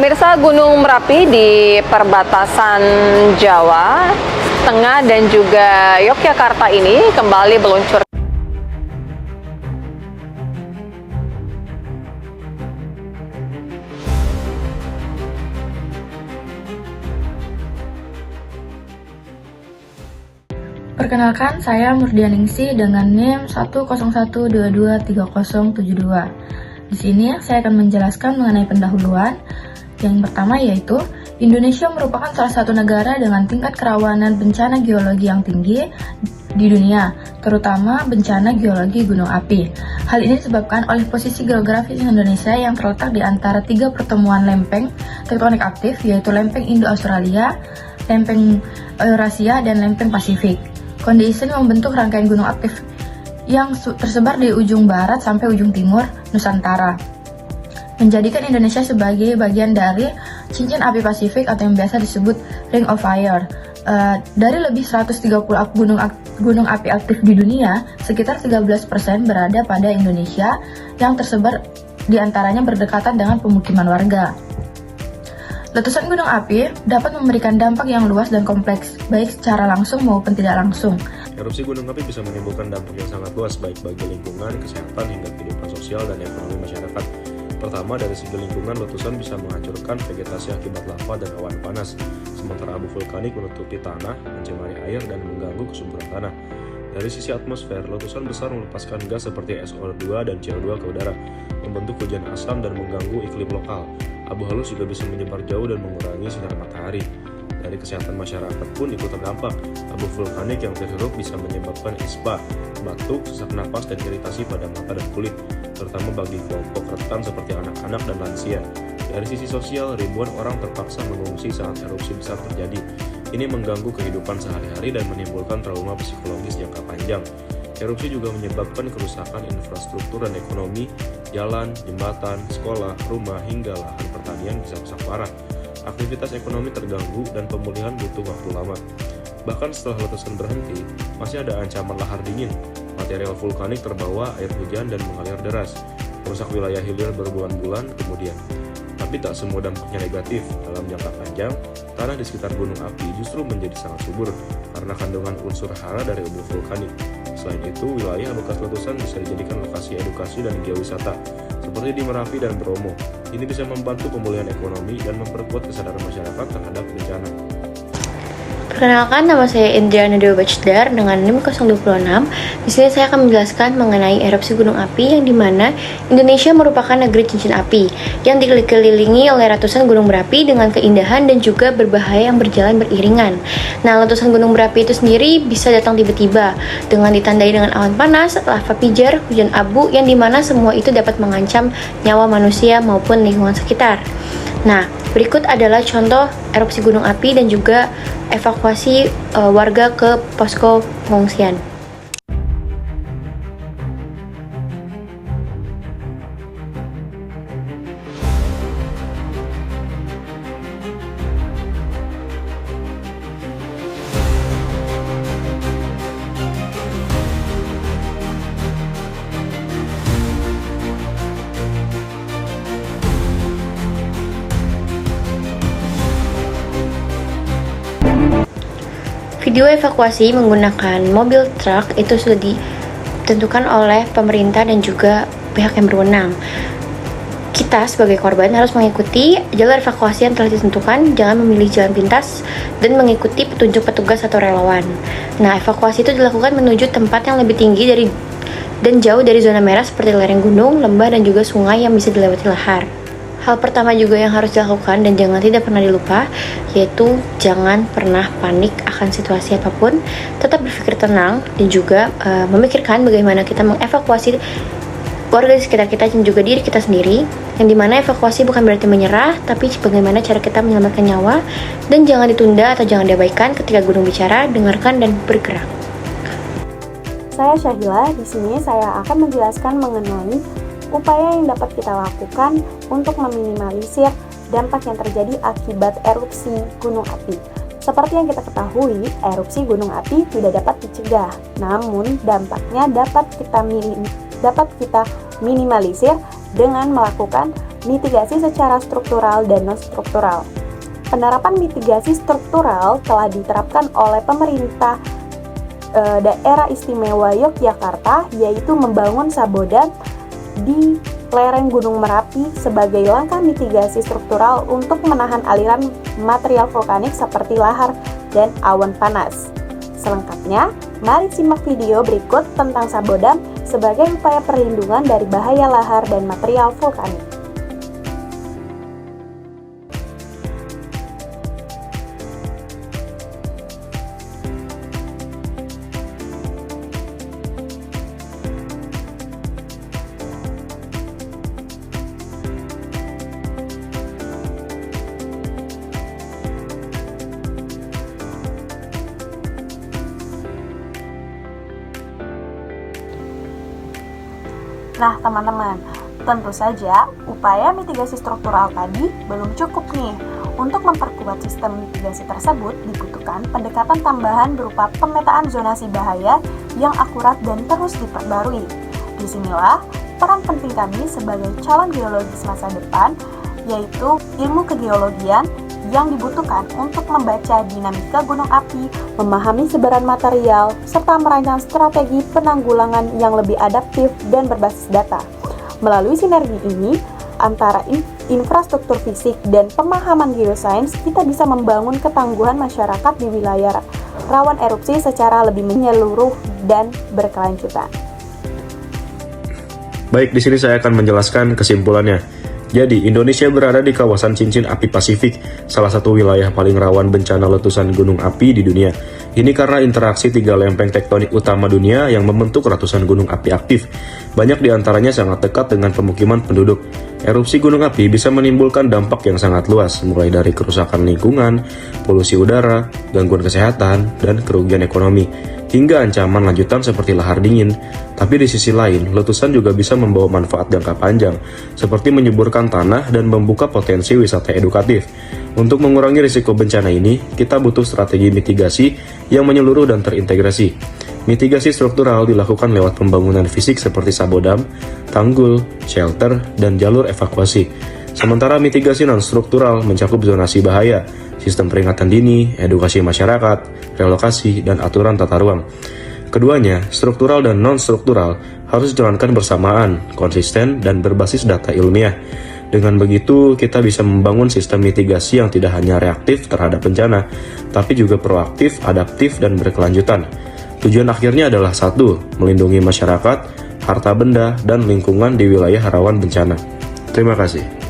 Pemirsa, Gunung Merapi di perbatasan Jawa Tengah dan juga Yogyakarta ini kembali meluncur. Perkenalkan, saya Murdianingsih dengan NIM 101223072. Di sini saya akan menjelaskan mengenai pendahuluan. Yang pertama yaitu, Indonesia merupakan salah satu negara dengan tingkat kerawanan bencana geologi yang tinggi di dunia, terutama bencana geologi gunung api. Hal ini disebabkan oleh posisi geografis Indonesia yang terletak di antara tiga pertemuan lempeng tektonik aktif, yaitu lempeng Indo-Australia, lempeng Eurasia, dan lempeng Pasifik. Kondisi ini membentuk rangkaian gunung aktif yang tersebar di ujung barat sampai ujung timur Nusantara, menjadikan Indonesia sebagai bagian dari cincin api Pasifik atau yang biasa disebut Ring of Fire. Dari lebih 130 gunung api aktif di dunia, sekitar 13% berada pada Indonesia yang tersebar diantaranya berdekatan dengan pemukiman warga. Letusan gunung api dapat memberikan dampak yang luas dan kompleks, baik secara langsung maupun tidak langsung. Erupsi gunung api bisa menimbulkan dampak yang sangat luas, baik bagi lingkungan, kesehatan, hingga kehidupan sosial dan ekonomi masyarakat. Pertama, dari segi lingkungan, letusan bisa menghancurkan vegetasi akibat lava dan awan panas, sementara abu vulkanik menutupi tanah, mencemari air, dan mengganggu kesuburan tanah. Dari sisi atmosfer, letusan besar melepaskan gas seperti SO2 dan CO2 ke udara, membentuk hujan asam dan mengganggu iklim lokal. Abu halus juga bisa menyebar jauh dan mengurangi sinar matahari. Dari kesehatan masyarakat pun ikut terdampak. Abu vulkanik yang terhirup bisa menyebabkan ispa, batuk, sesak napas, dan iritasi pada mata dan kulit, terutama bagi kelompok rentan seperti anak-anak dan lansia. Dari sisi sosial, ribuan orang terpaksa mengungsi saat erupsi besar terjadi. Ini mengganggu kehidupan sehari-hari dan menimbulkan trauma psikologis jangka panjang. Erupsi juga menyebabkan kerusakan infrastruktur dan ekonomi, jalan, jembatan, sekolah, rumah, hingga lahan pertanian bisa rusak parah. Aktivitas ekonomi terganggu dan pemulihan butuh waktu lama. Bahkan setelah letusan berhenti, masih ada ancaman lahar dingin. Material vulkanik terbawa air hujan dan mengalir deras, merusak wilayah hilir berbulan-bulan kemudian. Tapi tak semua dampaknya negatif. Dalam jangka panjang, tanah di sekitar gunung api justru menjadi sangat subur karena kandungan unsur hara dari abu vulkanik. Selain itu, wilayah bekas letusan bisa dijadikan lokasi edukasi dan geowisata, seperti di Merapi dan Bromo. Ini bisa membantu pemulihan ekonomi dan memperkuat kesadaran masyarakat terhadap bencana. Perkenalkan, nama saya Indriana Dewa Bachdar dengan NIM 026. Di sini saya akan menjelaskan mengenai erupsi gunung api yang dimana Indonesia merupakan negeri cincin api yang dikelilingi oleh ratusan gunung berapi dengan keindahan dan juga berbahaya yang berjalan beriringan. Nah, letusan gunung berapi itu sendiri bisa datang tiba-tiba dengan ditandai dengan awan panas, lava pijar, hujan abu yang dimana semua itu dapat mengancam nyawa manusia maupun lingkungan sekitar. Nah, berikut adalah contoh erupsi gunung api dan juga evakuasi warga ke posko pengungsian. Video evakuasi menggunakan mobil truk itu sudah ditentukan oleh pemerintah dan juga pihak yang berwenang. Kita sebagai korban harus mengikuti jalur evakuasi yang telah ditentukan, jangan memilih jalan pintas, dan mengikuti petunjuk petugas atau relawan. Nah, evakuasi itu dilakukan menuju tempat yang lebih tinggi dan jauh dari zona merah seperti lereng gunung, lembah, dan juga sungai yang bisa dilewati lahar. Hal pertama juga yang harus dilakukan dan jangan tidak pernah dilupa, yaitu jangan pernah panik akan situasi apapun, tetap berpikir tenang dan juga memikirkan bagaimana kita mengevakuasi warga di sekitar kita dan juga diri kita sendiri, yang dimana evakuasi bukan berarti menyerah, tapi bagaimana cara kita menyelamatkan nyawa, dan jangan ditunda atau jangan diabaikan ketika gunung bicara, dengarkan dan bergerak. Saya Syahila, di sini saya akan menjelaskan mengenai upaya yang dapat kita lakukan untuk meminimalisir dampak yang terjadi akibat erupsi gunung api. Seperti yang kita ketahui, erupsi gunung api tidak dapat dicegah, namun dampaknya dapat kita minimalisir dengan melakukan mitigasi secara struktural dan non-struktural. Penerapan mitigasi struktural telah diterapkan oleh pemerintah Daerah Istimewa Yogyakarta, yaitu membangun Sabodam di lereng Gunung Merapi sebagai langkah mitigasi struktural untuk menahan aliran material vulkanik seperti lahar dan awan panas. Selengkapnya, mari simak video berikut tentang Sabodam sebagai upaya perlindungan dari bahaya lahar dan material vulkanik. Nah teman-teman, tentu saja upaya mitigasi struktural tadi belum cukup nih. Untuk memperkuat sistem mitigasi tersebut dibutuhkan pendekatan tambahan berupa pemetaan zonasi bahaya yang akurat dan terus diperbarui. Disinilah peran penting kami sebagai calon geologis masa depan, yaitu ilmu kegeologian yang dibutuhkan untuk membaca dinamika gunung api, memahami sebaran material, serta merancang strategi penanggulangan yang lebih adaptif dan berbasis data. Melalui sinergi ini, antara infrastruktur fisik dan pemahaman geosains, kita bisa membangun ketangguhan masyarakat di wilayah rawan erupsi secara lebih menyeluruh dan berkelanjutan. Baik, di sini saya akan menjelaskan kesimpulannya. Jadi, Indonesia berada di kawasan cincin api Pasifik, salah satu wilayah paling rawan bencana letusan gunung api di dunia. Ini karena interaksi 3 lempeng tektonik utama dunia yang membentuk ratusan gunung api aktif. Banyak di antaranya sangat dekat dengan pemukiman penduduk. Erupsi gunung api bisa menimbulkan dampak yang sangat luas, mulai dari kerusakan lingkungan, polusi udara, gangguan kesehatan, dan kerugian ekonomi, hingga ancaman lanjutan seperti lahar dingin. Tapi di sisi lain, letusan juga bisa membawa manfaat jangka panjang, seperti menyuburkan tanah dan membuka potensi wisata edukatif. Untuk mengurangi risiko bencana ini, kita butuh strategi mitigasi yang menyeluruh dan terintegrasi. Mitigasi struktural dilakukan lewat pembangunan fisik seperti sabodam, tanggul, shelter, dan jalur evakuasi. Sementara mitigasi non-struktural mencakup zonasi bahaya, sistem peringatan dini, edukasi masyarakat, relokasi, dan aturan tata ruang. Keduanya, struktural dan non-struktural, harus dijalankan bersamaan, konsisten, dan berbasis data ilmiah. Dengan begitu, kita bisa membangun sistem mitigasi yang tidak hanya reaktif terhadap bencana, tapi juga proaktif, adaptif, dan berkelanjutan. Tujuan akhirnya adalah 1. Melindungi masyarakat, harta benda, dan lingkungan di wilayah rawan bencana. Terima kasih.